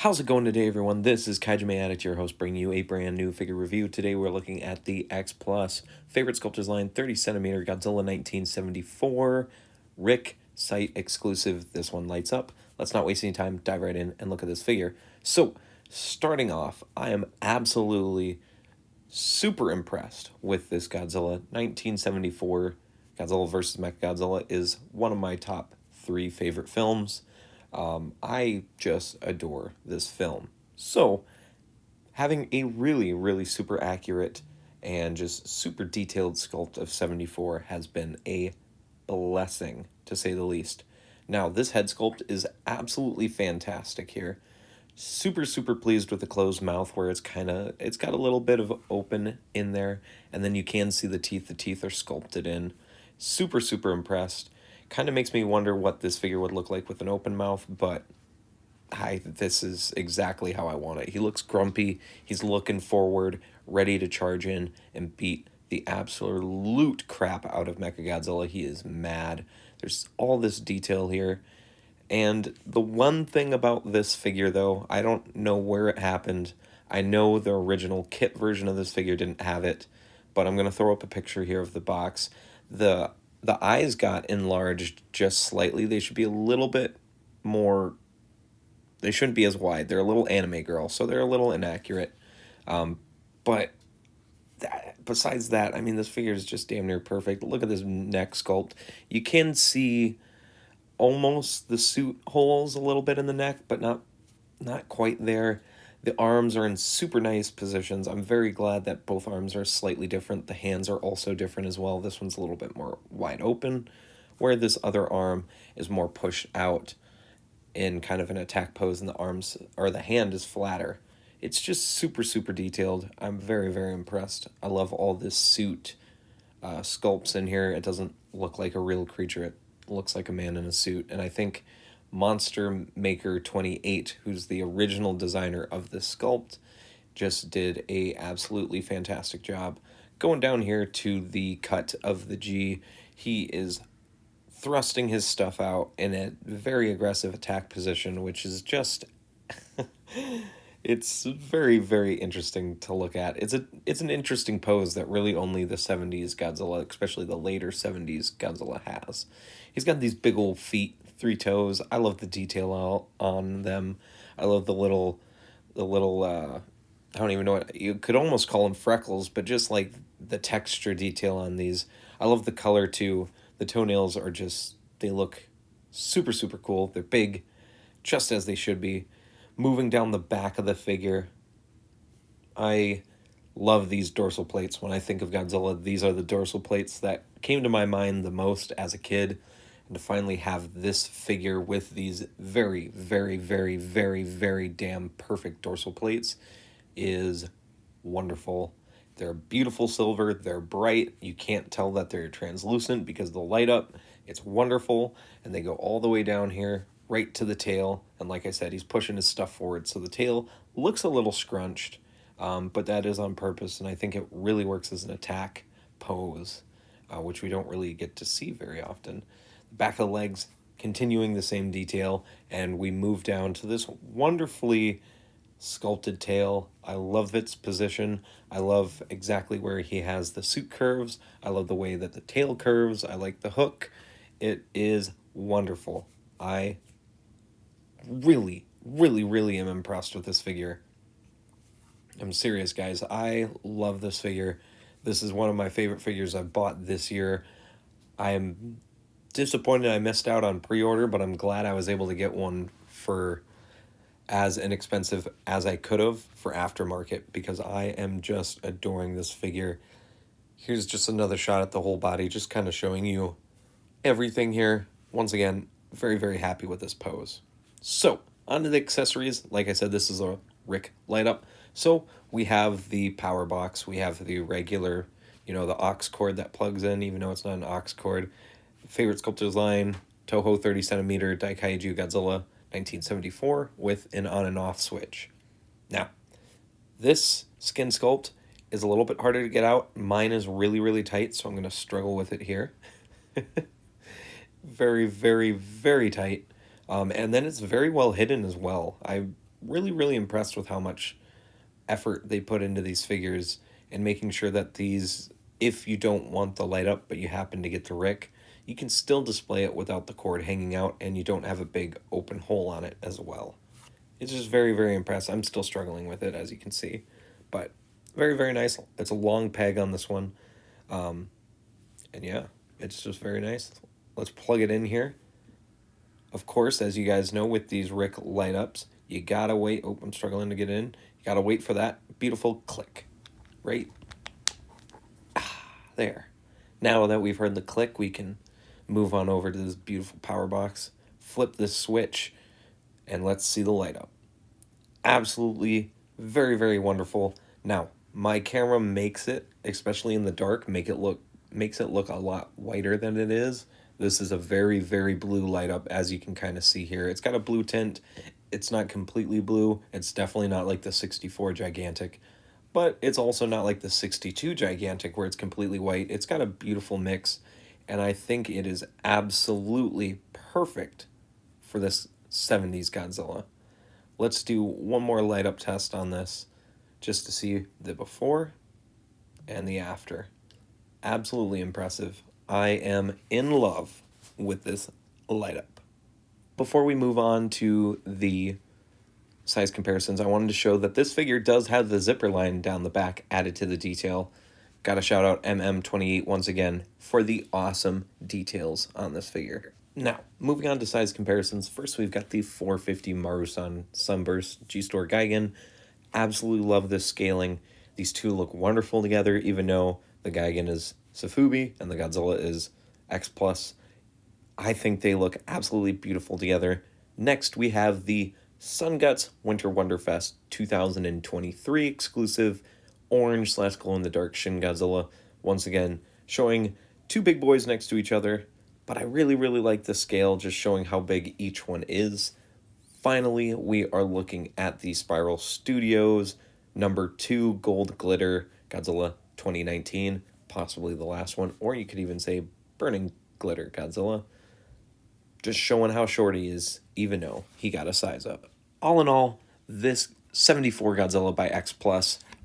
How's it going today, everyone? This is KaijuFanatic, your host, bringing you a brand new figure review. Today we're looking at the X Plus Favorite Sculptors line 30cm Godzilla 1974 RIC site exclusive. This one lights up. Let's not waste any time, dive right in and look at this figure. So, starting off, I am absolutely super impressed with this Godzilla. 1974 Godzilla vs. MechaGodzilla is one of my top 3 favorite films. I just adore this film. So, having a really super accurate and just super detailed sculpt of 74 has been a blessing, to say the least. Now, this head sculpt is absolutely fantastic here. Super pleased with the closed mouth, where it's got a little bit of open in there, and then you can see the teeth. The teeth are sculpted in. Super impressed. Kind of makes me wonder what this figure would look like with an open mouth, but this is exactly how I want it. He looks grumpy. He's looking forward, ready to charge in and beat the absolute crap out of MechaGodzilla. He is mad. There's all this detail here. And the one thing about this figure, though, I don't know where it happened. I know the original kit version of this figure didn't have it, but I'm going to throw up a picture here of the box. The eyes got enlarged just slightly. They should be a little bit more... They shouldn't be as wide. They're a little anime girl, so they're a little inaccurate. But besides that, I mean, this figure is just damn near perfect. Look at this neck sculpt. You can see almost the suit holes a little bit in the neck, but not quite there. The arms are in super nice positions. I'm very glad that both arms are slightly different. The hands are also different as well. This one's a little bit more wide open, where this other arm is more pushed out in kind of an attack pose, and the hand is flatter. It's just super detailed. I'm very impressed. I love all this suit sculpts in here. It doesn't look like a real creature. It looks like a man in a suit. And I think Monster Maker 28, who's the original designer of this sculpt, just did a absolutely fantastic job. Going down here to the cut of the G, he is thrusting his stuff out in a very aggressive attack position, which is just it's very interesting to look at. It's an interesting pose that really only the 70s Godzilla, especially the later 70s Godzilla, has. He's got these big old feet, 3 toes. I love the detail on them. I love the little I don't even know what you could almost call them, freckles, but just like the texture detail on these. I love the color too. The toenails are just, they look super cool. They're big, just as they should be. Moving down the back of the figure, I love these dorsal plates. When I think of Godzilla, these are the dorsal plates that came to my mind the most as a kid. And to finally have this figure with these very damn perfect dorsal plates is wonderful. They're beautiful silver. They're bright. You can't tell that they're translucent because they'll light up. It's wonderful. And they go all the way down here, right to the tail. And like I said, he's pushing his stuff forward. So the tail looks a little scrunched, but that is on purpose. And I think it really works as an attack pose, which we don't really get to see very often. The back of the legs, continuing the same detail. And we move down to this wonderfully sculpted tail. I love its position. I love exactly where he has the suit curves. I love the way that the tail curves. I like the hook. It is wonderful. I really am impressed with this figure. I'm serious, guys. I love this figure. This is one of my favorite figures I've bought this year. I am disappointed I missed out on pre-order, but I'm glad I was able to get one for as inexpensive as I could have for aftermarket, because I am just adoring this figure. Here's just another shot at the whole body, just kind of showing you everything here. Once again, very happy with this pose. So, onto the accessories. Like I said, this is a RIC light up. So, we have the power box. We have the regular, the aux cord that plugs in, even though it's not an aux cord. Favorite Sculptors line, Toho 30cm KaijuGodzilla 1974 with an on and off switch. Now, this skin sculpt is a little bit harder to get out. Mine is really tight, so I'm going to struggle with it here. Very tight. And then it's very well hidden as well. really impressed with how much effort they put into these figures and making sure that these, if you don't want the light up but you happen to get the RIC, you can still display it without the cord hanging out and you don't have a big open hole on it as well. It's just very impressive. I'm still struggling with it, as you can see, but very nice. It's a long peg on this one, and yeah, it's just very nice. Let's plug it in here. Of course, as you guys know, with these RIC light ups, you gotta wait. Oh, I'm struggling to get in. You gotta wait for that beautiful click, right? There. Now that we've heard the click, we can move on over to this beautiful power box, flip this switch, and let's see the light up. Absolutely very wonderful. Now, my camera makes it, especially in the dark, makes it look a lot whiter than it is. This is a very blue light up, as you can kind of see here. It's got a blue tint. It's not completely blue. It's definitely not like the 64 gigantic, but it's also not like the 62 gigantic where it's completely white. It's got a beautiful mix, and I think it is absolutely perfect for this 70s Godzilla. Let's do one more light up test on this just to see the before and the after. Absolutely impressive. I am in love with this light up. Before we move on to the size comparisons, I wanted to show that this figure does have the zipper line down the back added to the detail. Gotta shout out MM28 once again for the awesome details on this figure. Now, moving on to size comparisons, first we've got the 450 Marusan Sunburst G-Store Gigan. Absolutely love this scaling. These two look wonderful together, even though the Gigan is Safubi and the Godzilla is X+. I think they look absolutely beautiful together. Next, we have the Sun Guts Winter Wonderfest 2023 exclusive orange / glow-in-the-dark Shin Godzilla. Once again, showing two big boys next to each other, but I really like the scale, just showing how big each one is. Finally, we are looking at the Spiral Studios #2 Gold Glitter Godzilla 2019, possibly the last one, or you could even say Burning Glitter Godzilla. Just showing how short he is, even though he got a size up. All in all, this 74 Godzilla by X+,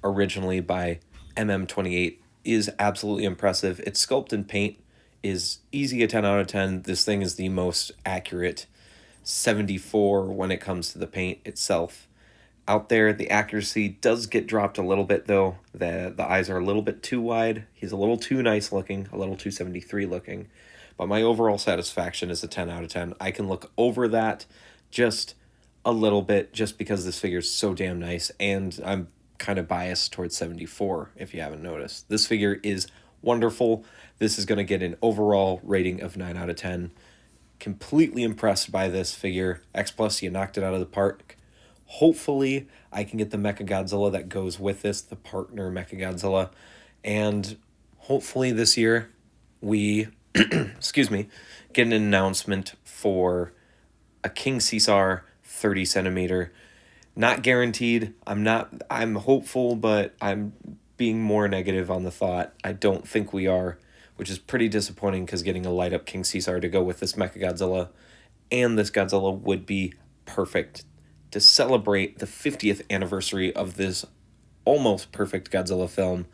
originally by MM28, is absolutely impressive. Its sculpt and paint is easy a 10 out of 10. This thing is the most accurate 74 when it comes to the paint itself. Out there, the accuracy does get dropped a little bit, though. The eyes are a little bit too wide. He's a little too nice looking, a little too 73 looking. But my overall satisfaction is a 10 out of 10. I can look over that just a little bit just because this figure is so damn nice, and I'm kind of biased towards 74, if you haven't noticed. This figure is wonderful. This is going to get an overall rating of 9 out of 10. Completely impressed by this figure. X+, you knocked it out of the park. Hopefully, I can get the MechaGodzilla that goes with this, the partner MechaGodzilla. And hopefully this year, we, excuse me, get an announcement for a King Caesar 30 centimeter. Not guaranteed. I'm hopeful, but I'm being more negative on the thought. I don't think we are, which is pretty disappointing because getting a light up King Caesar to go with this MechaGodzilla and this Godzilla would be perfect to celebrate the 50th anniversary of this almost perfect Godzilla film.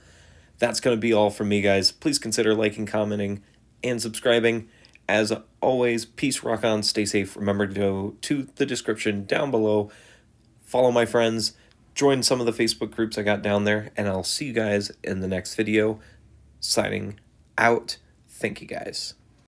That's going to be all from me, guys. Please consider liking, commenting, and subscribing. As always, peace, rock on, stay safe. Remember to go to the description down below. Follow my friends. Join some of the Facebook groups I got down there. And I'll see you guys in the next video. Signing out. Thank you, guys.